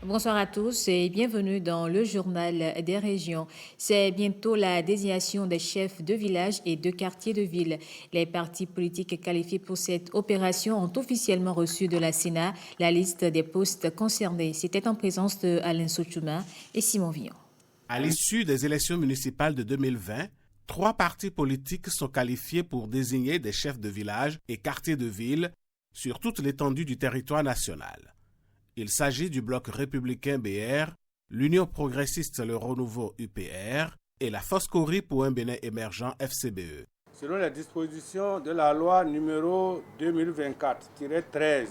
Bonsoir à tous et bienvenue dans le journal des régions. C'est bientôt la désignation des chefs de village et de quartier de ville. Les partis politiques qualifiés pour cette opération ont officiellement reçu de la Sénat la liste des postes concernés. C'était en présence de Alain Sochouma et Simon Villon. À l'issue des élections municipales de 2020, 3 partis politiques sont qualifiés pour désigner des chefs de village et quartiers de ville sur toute l'étendue du territoire national. Il s'agit du Bloc républicain BR, l'Union progressiste Le Renouveau UPR et la Foscori pour un Bénin émergent FCBE. Selon les dispositions de la loi numéro 2024-13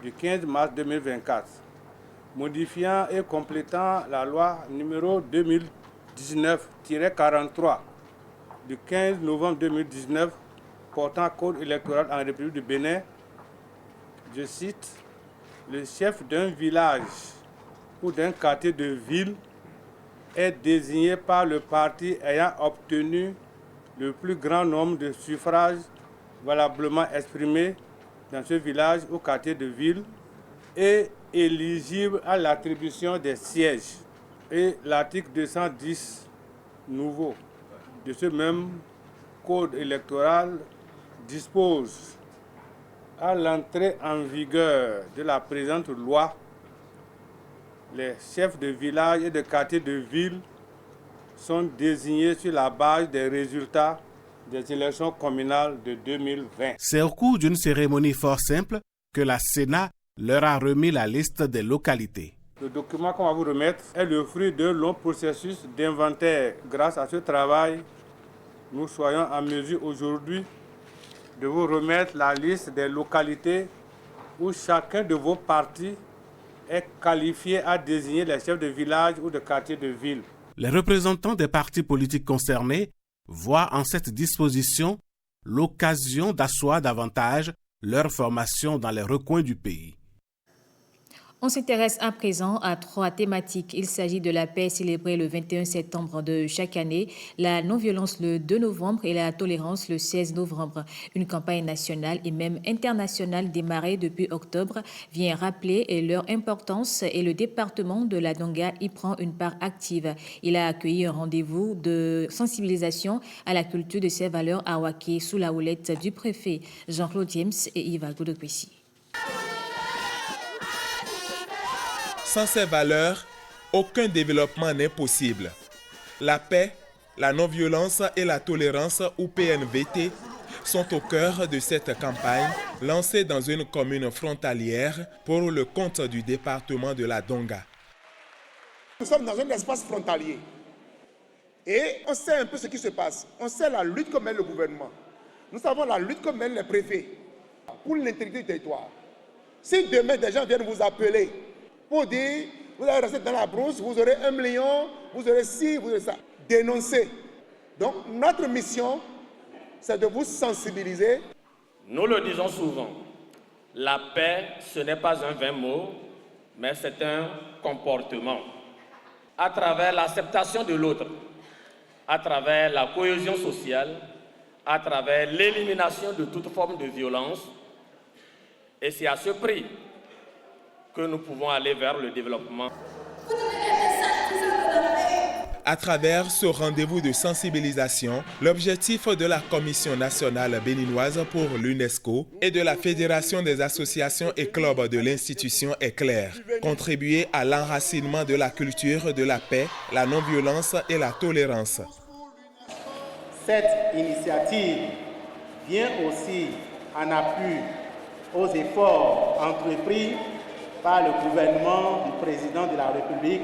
du 15 mars 2024, modifiant et complétant la loi numéro 2019-43 du 15 novembre 2019 portant code électoral en République du Bénin, je cite, le chef d'un village ou d'un quartier de ville est désigné par le parti ayant obtenu le plus grand nombre de suffrages valablement exprimés dans ce village ou quartier de ville et éligible à l'attribution des sièges. Et l'article 210 nouveau de ce même code électoral dispose à l'entrée en vigueur de la présente loi, les chefs de village et de quartier de ville sont désignés sur la base des résultats des élections communales de 2020. C'est au cours d'une cérémonie fort simple que la Sénat leur a remis la liste des localités. Le document qu'on va vous remettre est le fruit d'un long processus d'inventaire. Grâce à ce travail, nous soyons en mesure aujourd'hui de vous remettre la liste des localités où chacun de vos partis est qualifié à désigner les chefs de village ou de quartier de ville. Les représentants des partis politiques concernés voient en cette disposition l'occasion d'asseoir davantage leur formation dans les recoins du pays. On s'intéresse à présent à 3 thématiques. Il s'agit de la paix célébrée le 21 septembre de chaque année, la non-violence le 2 novembre et la tolérance le 16 novembre. Une campagne nationale et même internationale démarrée depuis octobre vient rappeler leur importance et le département de la Donga y prend une part active. Il a accueilli un rendez-vous de sensibilisation à la culture de ses valeurs à Waké sous la houlette du préfet Jean-Claude James et Yves Goudopessi. Sans ces valeurs, aucun développement n'est possible. La paix, la non-violence et la tolérance ou PNVT sont au cœur de cette campagne lancée dans une commune frontalière pour le compte du département de la Donga. Nous sommes dans un espace frontalier et on sait un peu ce qui se passe. On sait la lutte que mène le gouvernement. Nous savons la lutte que mènent les préfets pour l'intégrité du territoire. Si demain des gens viennent vous appeler pour dire, vous allez rester dans la brousse, vous aurez 1 million, vous aurez ci, vous aurez ça. Dénoncer. Donc notre mission, c'est de vous sensibiliser. Nous le disons souvent, la paix, ce n'est pas un vain mot, mais c'est un comportement. À travers l'acceptation de l'autre, à travers la cohésion sociale, à travers l'élimination de toute forme de violence, et c'est à ce prix que nous pouvons aller vers le développement. À travers ce rendez-vous de sensibilisation, l'objectif de la Commission nationale béninoise pour l'UNESCO et de la Fédération des associations et clubs de l'institution est clair. Contribuer à l'enracinement de la culture de la paix, la non-violence et la tolérance. Cette initiative vient aussi en appui aux efforts entrepris par le gouvernement du président de la République,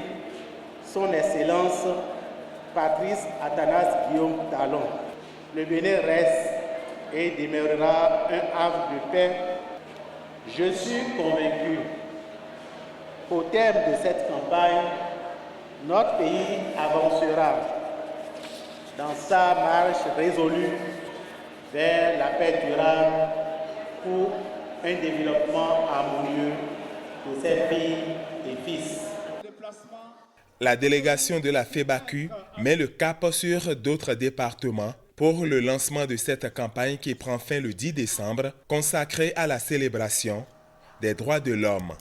son Excellence Patrice Athanase Guillaume Talon. Le Bénin reste et demeurera un havre de paix. Je suis convaincu qu'au terme de cette campagne, notre pays avancera dans sa marche résolue vers la paix durable pour un développement harmonieux de ses filles et fils. La délégation de la FEBACU met le cap sur d'autres départements pour le lancement de cette campagne qui prend fin le 10 décembre, consacrée à la célébration des droits de l'homme.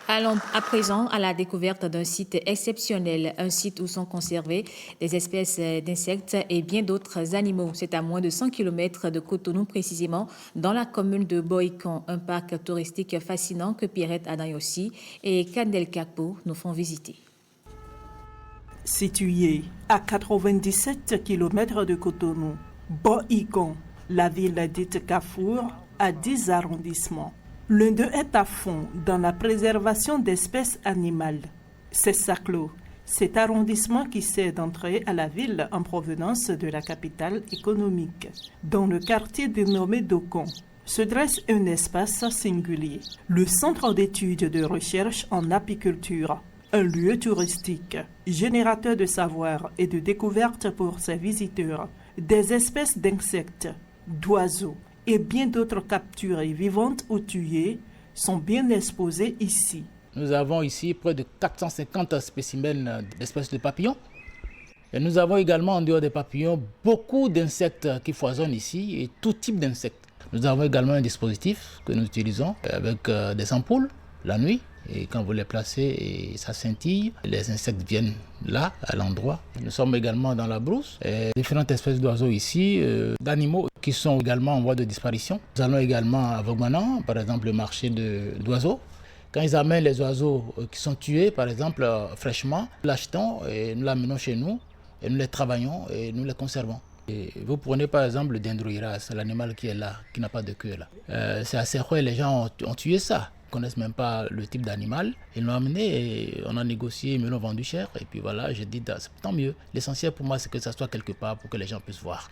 Allons à présent à la découverte d'un site exceptionnel, un site où sont conservées des espèces d'insectes et bien d'autres animaux. C'est à moins de 100 km de Cotonou, précisément dans la commune de Boïcon, un parc touristique fascinant que Pierrette Adayossi et Kandel Kakpo nous font visiter. Situé à 97 km de Cotonou, Boïcon, la ville dite Carrefour, a 10 arrondissements. L'un d'eux est à fond dans la préservation d'espèces animales. C'est Saclo, cet arrondissement qui sert d'entrée à la ville en provenance de la capitale économique. Dans le quartier dénommé Dokon, se dresse un espace singulier, le Centre d'études de recherche en apiculture, un lieu touristique, générateur de savoir et de découvertes pour ses visiteurs, des espèces d'insectes, d'oiseaux, et bien d'autres capturées vivantes ou tuées sont bien exposées ici. Nous avons ici près de 450 spécimens d'espèces de papillons. Et nous avons également, en dehors des papillons, beaucoup d'insectes qui foisonnent ici et tout type d'insectes. Nous avons également un dispositif que nous utilisons avec des ampoules la nuit. Et quand vous les placez et ça scintille, les insectes viennent là, à l'endroit. Nous sommes également dans la brousse. Et différentes espèces d'oiseaux ici, d'animaux qui sont également en voie de disparition. Nous allons également à Vogmanan, par exemple le marché d'oiseaux. Quand ils amènent les oiseaux qui sont tués, par exemple, fraîchement, nous l'achetons et nous l'amenons chez nous et nous les travaillons et nous les conservons. Et vous prenez par exemple le dendroiras, l'animal qui est là, qui n'a pas de queue là. C'est assez rare, les gens ont tué ça. Ils ne connaissent même pas le type d'animal. Ils l'ont amené et on a négocié, ils me l'ont vendu cher. Et puis voilà, j'ai dit, c'est tant mieux. L'essentiel pour moi, c'est que ça soit quelque part pour que les gens puissent voir.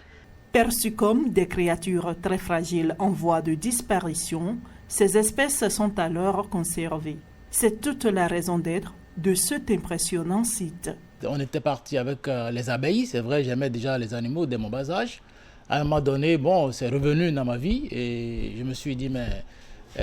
Perçues comme des créatures très fragiles en voie de disparition, ces espèces sont alors conservées. C'est toute la raison d'être de cet impressionnant site. On était parti avec les abeilles, c'est vrai, j'aimais déjà les animaux dès mon bas âge. À un moment donné, c'est revenu dans ma vie et je me suis dit, mais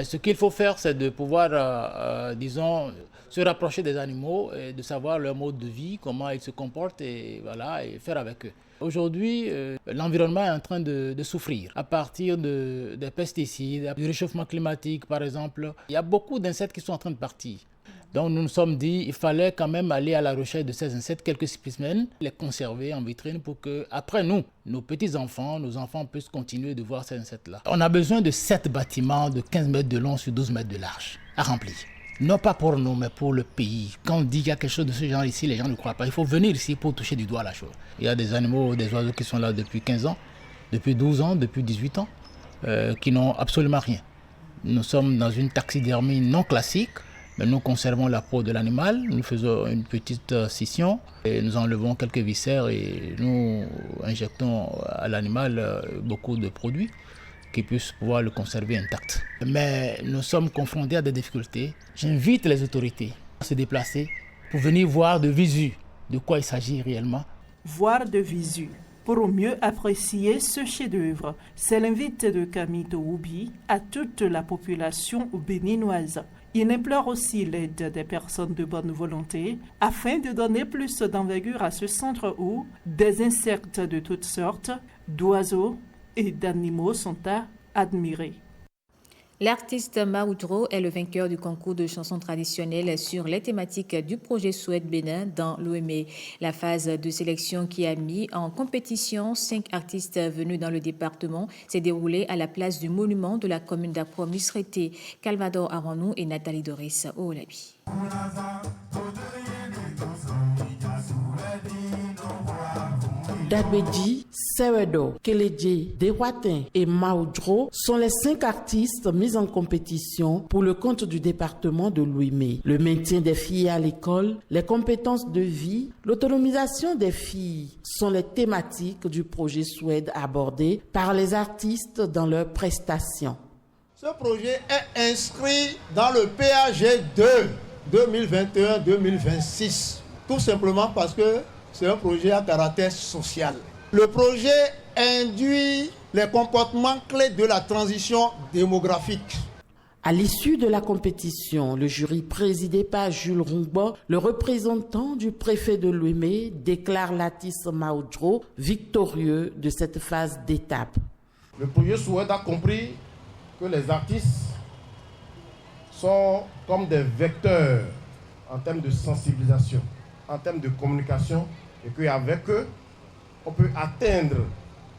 ce qu'il faut faire, c'est de pouvoir, disons, se rapprocher des animaux et de savoir leur mode de vie, comment ils se comportent et voilà, et faire avec eux. Aujourd'hui, l'environnement est en train de souffrir à partir des pesticides, du réchauffement climatique par exemple. Il y a beaucoup d'insectes qui sont en train de partir. Donc nous nous sommes dit qu'il fallait quand même aller à la recherche de ces insectes quelques spécimens, les conserver en vitrine pour que après nous, nos petits-enfants, nos enfants puissent continuer de voir ces insectes-là. On a besoin de 7 bâtiments de 15 mètres de long sur 12 mètres de large à remplir. Non pas pour nous, mais pour le pays. Quand on dit qu'il y a quelque chose de ce genre ici, les gens ne croient pas. Il faut venir ici pour toucher du doigt la chose. Il y a des animaux, des oiseaux qui sont là depuis 15 ans, depuis 12 ans, depuis 18 ans, qui n'ont absolument rien. Nous sommes dans une taxidermie non classique, mais nous conservons la peau de l'animal, nous faisons une petite scission, et nous enlevons quelques viscères et nous injectons à l'animal beaucoup de produits qui puissent pouvoir le conserver intact. Mais nous sommes confrontés à des difficultés. J'invite les autorités à se déplacer pour venir voir de visu de quoi il s'agit réellement. Voir de visu pour mieux apprécier ce chef-d'œuvre, c'est l'invite de Camille Toubi à toute la population béninoise. Il implore aussi l'aide des personnes de bonne volonté afin de donner plus d'envergure à ce centre où des insectes de toutes sortes, d'oiseaux et d'animaux sont à admirer. L'artiste Maoudro est le vainqueur du concours de chansons traditionnelles sur les thématiques du projet Souhaite Bénin dans l'OME. La phase de sélection qui a mis en compétition 5 artistes venus dans le département s'est déroulée à la place du monument de la commune d'Apro-Misreté. Calvador Aronou et Nathalie Doris Oulabi. Dabedi, Sewedo, Keledje, Dewatin et Maoudro sont les 5 artistes mis en compétition pour le compte du département de l'Ouimet. Le maintien des filles à l'école, les compétences de vie, l'autonomisation des filles sont les thématiques du projet Souhaite abordées par les artistes dans leurs prestations. Ce projet est inscrit dans le PAG 2 2021-2026, tout simplement parce que c'est un projet à caractère social. Le projet induit les comportements clés de la transition démographique. À l'issue de la compétition, le jury présidé par Jules Rungbo, le représentant du préfet de l'Ouimet, déclare l'artiste Maoudro victorieux de cette phase d'étape. Le projet Souhaite a compris que les artistes sont comme des vecteurs en termes de sensibilisation, en termes de communication, et qu'avec eux, on peut atteindre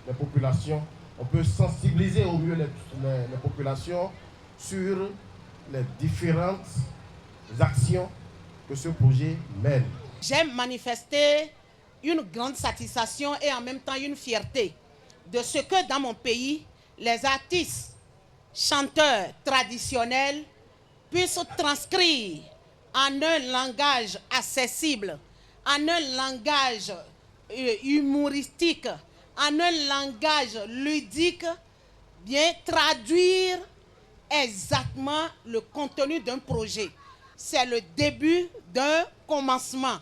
les populations, on peut sensibiliser au mieux les populations sur les différentes actions que ce projet mène. J'aime manifester une grande satisfaction et en même temps une fierté de ce que dans mon pays, les artistes, chanteurs traditionnels puissent transcrire en un langage accessible, en un langage humoristique, en un langage ludique, bien traduire exactement le contenu d'un projet. C'est le début d'un commencement.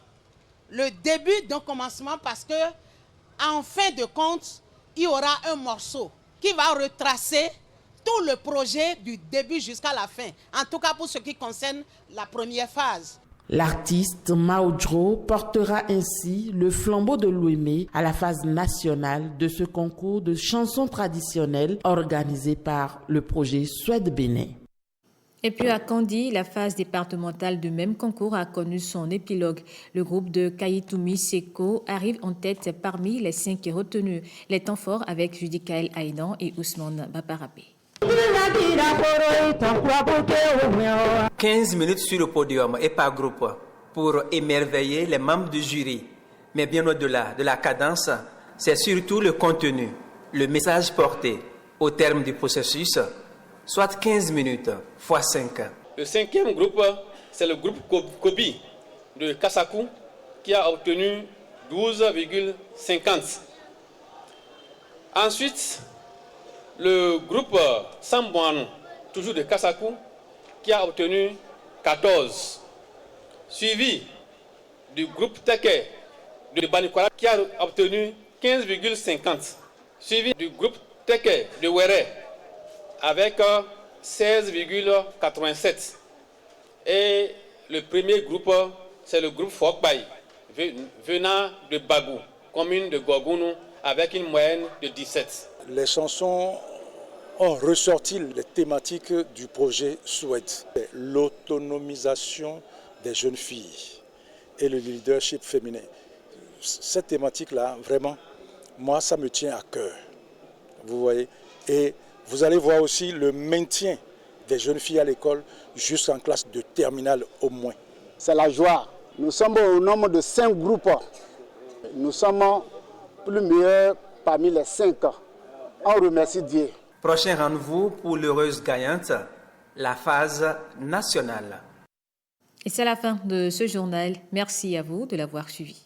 Le début d'un commencement parce que, en fin de compte, il y aura un morceau qui va retracer tout le projet du début jusqu'à la fin. En tout cas, pour ce qui concerne la première phase. L'artiste Maudro portera ainsi le flambeau de Louimé à la phase nationale de ce concours de chansons traditionnelles organisé par le projet Suède Bénin. Et puis à Kandi, la phase départementale du même concours a connu son épilogue. Le groupe de Kayitoumi Seko arrive en tête parmi les 5 retenus. Les temps forts avec Judikaël Aïdan et Ousmane Baparapé. 15 minutes sur le podium et par groupe pour émerveiller les membres du jury. Mais bien au-delà de la cadence, c'est surtout le contenu, le message porté au terme du processus, soit 15 minutes x 5. Le 5e groupe, c'est le groupe Kobi de Kassakou qui a obtenu 12,50. Ensuite, le groupe Sambouanou, toujours de Kassakou, qui a obtenu 14. Suivi du groupe Teke de Banikwara qui a obtenu 15,50. Suivi du groupe Teke de Wéré avec 16,87. Et le premier groupe, c'est le groupe Fokbaï, venant de Bagou, commune de Gorgounou, avec une moyenne de 17. Les chansons ont ressorti les thématiques du projet Suède. L'autonomisation des jeunes filles et le leadership féminin. Cette thématique-là, vraiment, moi, ça me tient à cœur. Vous voyez. Et vous allez voir aussi le maintien des jeunes filles à l'école jusqu'en classe de terminale au moins. C'est la joie. Nous sommes au nombre de 5 groupes. Nous sommes plus meilleurs parmi les 5. On remercie Dieu. Prochain rendez-vous pour l'heureuse gagnante, la phase nationale. Et c'est la fin de ce journal. Merci à vous de l'avoir suivi.